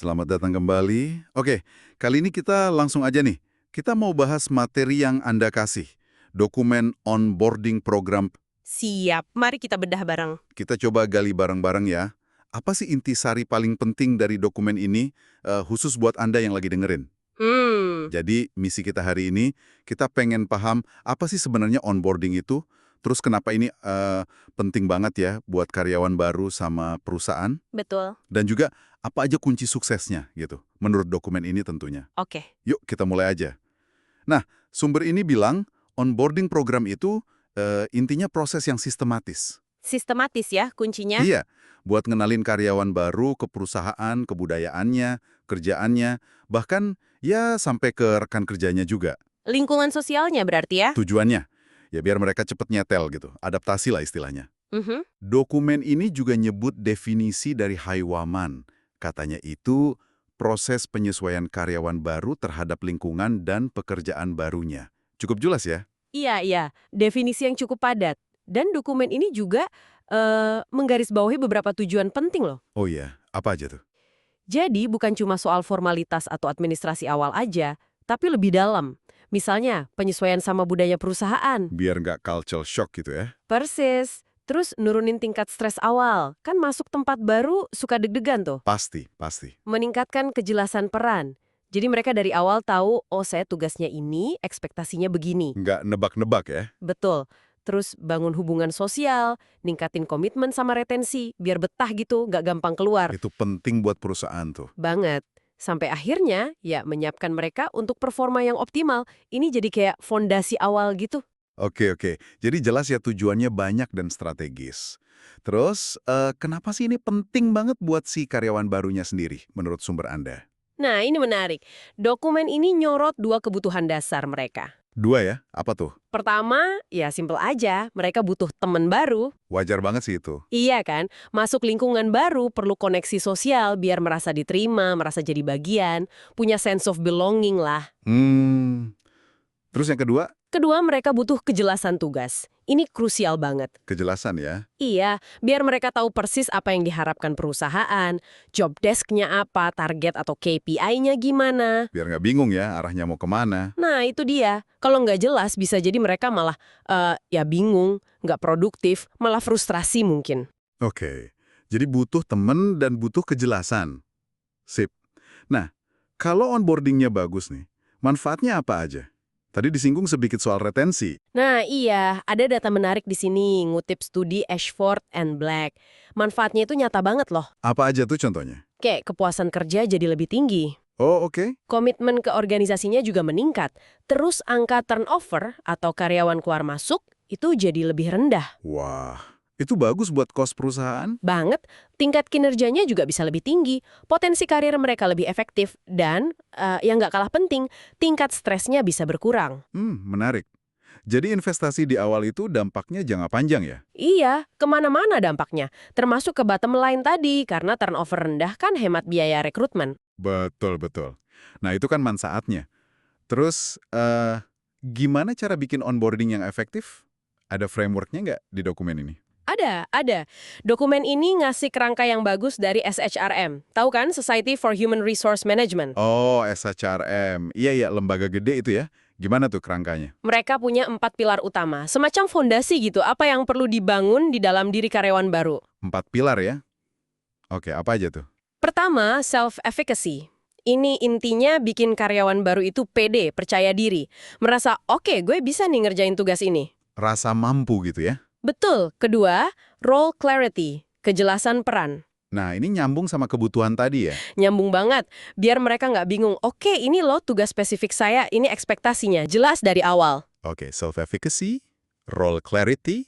Selamat datang kembali. Oke, kali ini kita langsung aja nih. Kita mau bahas materi yang Anda kasih. Dokumen onboarding program. Siap, mari kita bedah bareng. Kita coba gali bareng-bareng ya. Apa sih intisari paling penting dari dokumen ini, khusus buat Anda yang lagi dengerin? Jadi, misi kita hari ini, kita pengen paham apa sih sebenarnya onboarding itu, terus kenapa ini penting banget ya buat karyawan baru sama perusahaan, Betul. dan juga apa aja kunci suksesnya gitu, menurut dokumen ini tentunya. Oke. Yuk kita mulai aja. Nah, sumber ini bilang onboarding program itu intinya proses yang sistematis. Sistematis ya kuncinya. Iya, buat ngenalin karyawan baru ke perusahaan, kebudayaannya, kerjaannya, bahkan ya sampai ke rekan kerjanya juga. Lingkungan sosialnya berarti ya. Tujuannya, ya biar mereka cepet nyetel gitu, adaptasi lah istilahnya. Dokumen ini juga nyebut definisi dari Haywaman. Katanya itu proses penyesuaian karyawan baru terhadap lingkungan dan pekerjaan barunya. Cukup jelas ya? Iya. Definisi yang cukup padat. Dan dokumen ini juga menggarisbawahi beberapa tujuan penting loh. Oh iya, apa aja tuh? Jadi bukan cuma soal formalitas atau administrasi awal aja, tapi lebih dalam. Misalnya, penyesuaian sama budaya perusahaan. Biar nggak culture shock gitu ya? Persis. Terus nurunin tingkat stres awal. Kan masuk tempat baru suka deg-degan tuh. Pasti. Meningkatkan kejelasan peran. Jadi mereka dari awal tahu, oh saya tugasnya ini, ekspektasinya begini. Nggak nebak-nebak ya? Betul. Terus bangun hubungan sosial, ningkatin komitmen sama retensi, biar betah gitu, nggak gampang keluar. Itu penting buat perusahaan tuh. Banget. Sampai akhirnya, ya menyiapkan mereka untuk performa yang optimal. Ini jadi kayak fondasi awal gitu. Oke. Jadi jelas ya tujuannya banyak dan strategis. Terus, kenapa sih ini penting banget buat si karyawan barunya sendiri, menurut sumber Anda? Nah, ini menarik. Dokumen ini nyorot 2 kebutuhan dasar mereka. 2 ya? Apa tuh? Pertama, ya simpel aja, mereka butuh teman baru. Wajar banget sih itu. Iya kan? Masuk lingkungan baru perlu koneksi sosial biar merasa diterima, merasa jadi bagian, punya sense of belonging lah. Terus yang kedua, Kedua, mereka butuh kejelasan tugas. Ini krusial banget. kejelasan ya. Iya, biar mereka tahu persis apa yang diharapkan perusahaan, job desk-nya apa, target atau KPI-nya gimana. Biar nggak bingung ya arahnya mau kemana. Nah, itu dia. Kalau nggak jelas, bisa jadi mereka malah ya bingung, nggak produktif, malah frustrasi mungkin. Oke, jadi butuh temen dan butuh kejelasan. Sip. Nah, kalau onboardingnya bagus nih, manfaatnya apa aja? Tadi disinggung sedikit soal retensi. Nah, iya, ada data menarik di sini, ngutip studi Ashford and Black. Manfaatnya itu nyata banget loh. Apa aja tuh contohnya? Kayak kepuasan kerja jadi lebih tinggi. Oh, oke. Komitmen ke organisasinya juga meningkat. Terus angka turnover atau karyawan keluar masuk itu jadi lebih rendah. Wah, itu bagus buat kos perusahaan. Banget, tingkat kinerjanya juga bisa lebih tinggi, potensi karir mereka lebih efektif, dan yang nggak kalah penting, tingkat stresnya bisa berkurang. Menarik. Jadi investasi di awal itu dampaknya jangka panjang ya? Iya, kemana-mana dampaknya, termasuk ke bottom line tadi, karena turnover rendah kan hemat biaya rekrutmen. Betul. Nah, itu kan manfaatnya. Terus, gimana cara bikin onboarding yang efektif? Ada frameworknya nggak di dokumen ini? Ada. Dokumen ini ngasih kerangka yang bagus dari SHRM. Tahu kan, Society for Human Resource Management? Oh, SHRM. Iya, lembaga gede itu ya. Gimana tuh kerangkanya? Mereka punya 4 pilar utama, semacam fondasi gitu, apa yang perlu dibangun di dalam diri karyawan baru. 4 pilar ya? Oke, apa aja tuh? Pertama, self-efficacy. Ini intinya bikin karyawan baru itu pede, percaya diri. Merasa, oke, gue bisa nih ngerjain tugas ini. Rasa mampu gitu ya? Betul. Kedua, role clarity, kejelasan peran. Nah, ini nyambung sama kebutuhan tadi ya? Nyambung banget. Biar mereka nggak bingung, oke, ini loh tugas spesifik saya, ini ekspektasinya. Jelas dari awal. Oke, self-efficacy, role clarity,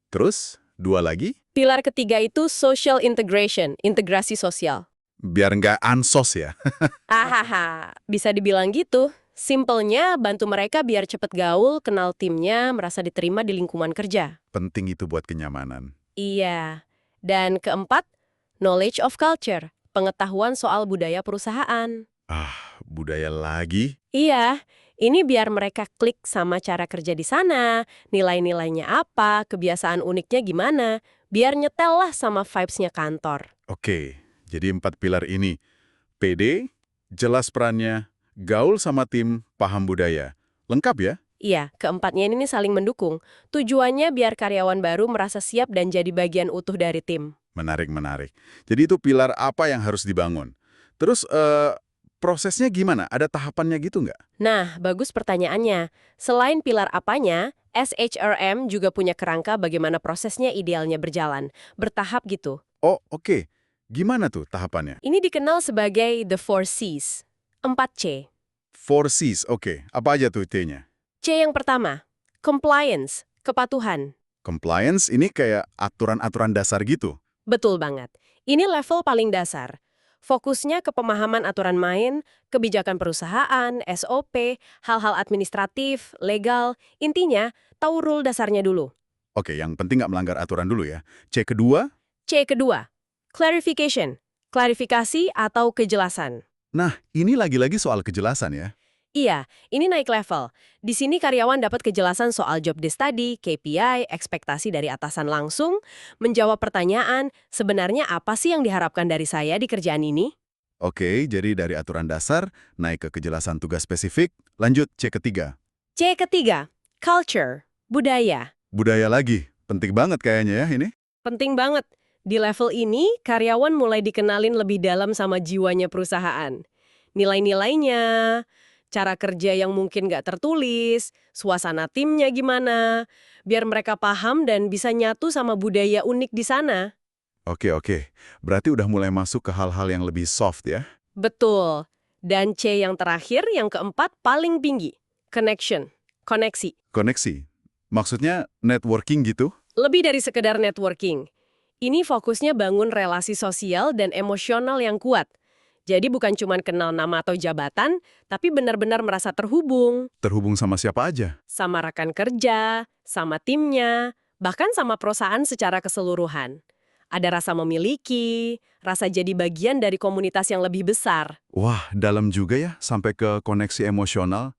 terus 2 lagi? Pilar ketiga itu social integration, integrasi sosial. Biar nggak ansos ya. Ahaha, bisa dibilang gitu. Simpelnya bantu mereka biar cepet gaul, kenal timnya, merasa diterima di lingkungan kerja. Penting itu buat kenyamanan. Iya. Dan keempat, knowledge of culture, pengetahuan soal budaya perusahaan. Budaya lagi? Iya, ini biar mereka klik sama cara kerja di sana, nilai-nilainya apa, kebiasaan uniknya gimana, biar nyetel lah sama vibes-nya kantor. Oke, jadi 4 pilar ini. PD, jelas perannya, gaul sama tim, paham budaya. Lengkap ya? Iya, keempatnya ini nih saling mendukung. Tujuannya biar karyawan baru merasa siap dan jadi bagian utuh dari tim. Menarik. Jadi itu pilar apa yang harus dibangun. Terus, prosesnya gimana? Ada tahapannya gitu nggak? Nah, bagus pertanyaannya. Selain pilar apanya, SHRM juga punya kerangka bagaimana prosesnya idealnya berjalan. Bertahap gitu. Oh, oke. Gimana tuh tahapannya? Ini dikenal sebagai the 4 Cs. 4C. 4 Cs, oke. Apa aja tuh T-nya? C yang pertama, compliance, kepatuhan. Compliance ini kayak aturan-aturan dasar gitu. Betul banget. Ini level paling dasar. Fokusnya ke pemahaman aturan main, kebijakan perusahaan, SOP, hal-hal administratif, legal. Intinya, tahu rule dasarnya dulu. Oke, yang penting nggak melanggar aturan dulu ya. C kedua, C kedua, clarification, klarifikasi atau kejelasan. nah ini lagi-lagi soal kejelasan ya. Iya, ini naik level. Di sini karyawan dapat kejelasan soal job desk tadi, KPI, ekspektasi dari atasan langsung, menjawab pertanyaan, sebenarnya apa sih yang diharapkan dari saya di kerjaan ini? Oke, jadi dari aturan dasar, naik ke kejelasan tugas spesifik, lanjut C ketiga. C ketiga, culture, budaya. Budaya lagi, penting banget kayaknya ya ini. Penting banget. Di level ini, karyawan mulai dikenalin lebih dalam sama jiwanya perusahaan. Nilai-nilainya, cara kerja yang mungkin nggak tertulis, suasana timnya gimana, biar mereka paham dan bisa nyatu sama budaya unik di sana. Oke. Berarti udah mulai masuk ke hal-hal yang lebih soft ya. Betul. Dan C yang terakhir, yang keempat, paling tinggi. Connection, koneksi. Koneksi. Maksudnya networking gitu? Lebih dari sekedar networking. Ini fokusnya bangun relasi sosial dan emosional yang kuat. Jadi bukan cuma kenal nama atau jabatan, tapi benar-benar merasa terhubung. Terhubung sama siapa aja? Sama rekan kerja, sama timnya, bahkan sama perusahaan secara keseluruhan. Ada rasa memiliki, rasa jadi bagian dari komunitas yang lebih besar. Wah, dalam juga ya, sampai ke koneksi emosional.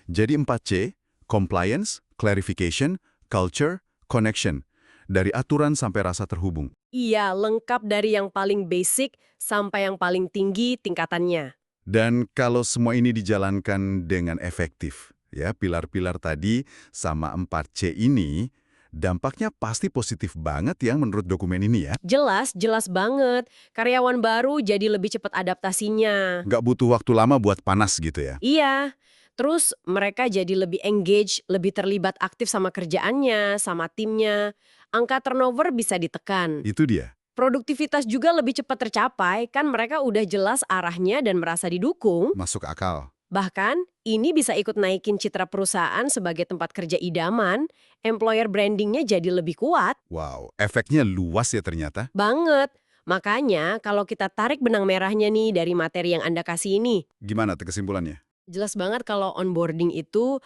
Jadi 4C, compliance, clarification, culture, connection. Dari aturan sampai rasa terhubung. Iya, lengkap dari yang paling basic sampai yang paling tinggi tingkatannya. Dan kalau semua ini dijalankan dengan efektif, ya pilar-pilar tadi sama 4C ini, dampaknya pasti positif banget ya menurut dokumen ini ya. Jelas banget. Karyawan baru jadi lebih cepat adaptasinya. Nggak butuh waktu lama buat panas gitu ya. Iya. Terus mereka jadi lebih engage, lebih terlibat aktif sama kerjaannya, sama timnya. Angka turnover bisa ditekan. Itu dia. Produktivitas juga lebih cepat tercapai, kan mereka udah jelas arahnya dan merasa didukung. Masuk akal. Bahkan, ini bisa ikut naikin citra perusahaan sebagai tempat kerja idaman, employer brandingnya jadi lebih kuat. Wow, efeknya luas ya ternyata. Banget. Makanya, kalau kita tarik benang merahnya nih dari materi yang Anda kasih ini, Gimana tuh kesimpulannya? jelas banget kalau onboarding itu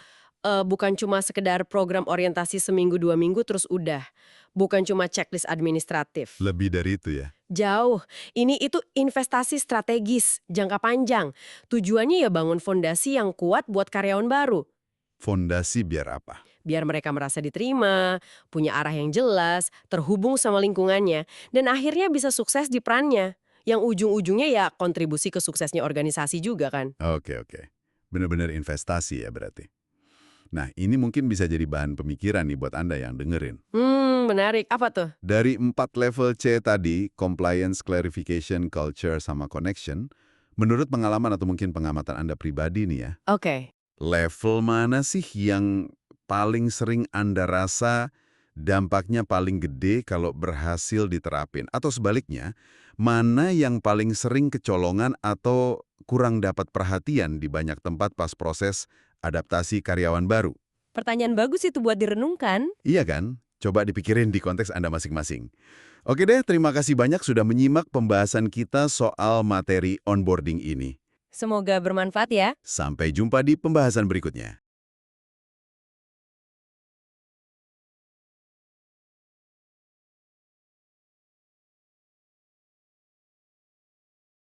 bukan cuma sekedar program orientasi seminggu 2 minggu terus udah. Bukan cuma checklist administratif. Lebih dari itu ya. Jauh. Ini itu investasi strategis, jangka panjang. Tujuannya ya bangun fondasi yang kuat buat karyawan baru. Fondasi biar apa? Biar mereka merasa diterima, punya arah yang jelas, terhubung sama lingkungannya, dan akhirnya bisa sukses di perannya. Yang ujung-ujungnya ya kontribusi ke suksesnya organisasi juga kan. Oke. Bener-bener investasi ya berarti. Nah, ini mungkin bisa jadi bahan pemikiran nih buat Anda yang dengerin. Menarik. Apa tuh? Dari 4 level C tadi, compliance, clarification, culture, sama connection, menurut pengalaman atau mungkin pengamatan Anda pribadi nih ya, Oke. level mana sih yang paling sering Anda rasa dampaknya paling gede kalau berhasil diterapin? Atau sebaliknya, mana yang paling sering kecolongan atau kurang dapat perhatian di banyak tempat pas proses adaptasi karyawan baru? Pertanyaan bagus itu buat direnungkan. Iya kan? Coba dipikirin di konteks Anda masing-masing. Oke deh, terima kasih banyak sudah menyimak pembahasan kita soal materi onboarding ini. Semoga bermanfaat ya. Sampai jumpa di pembahasan berikutnya.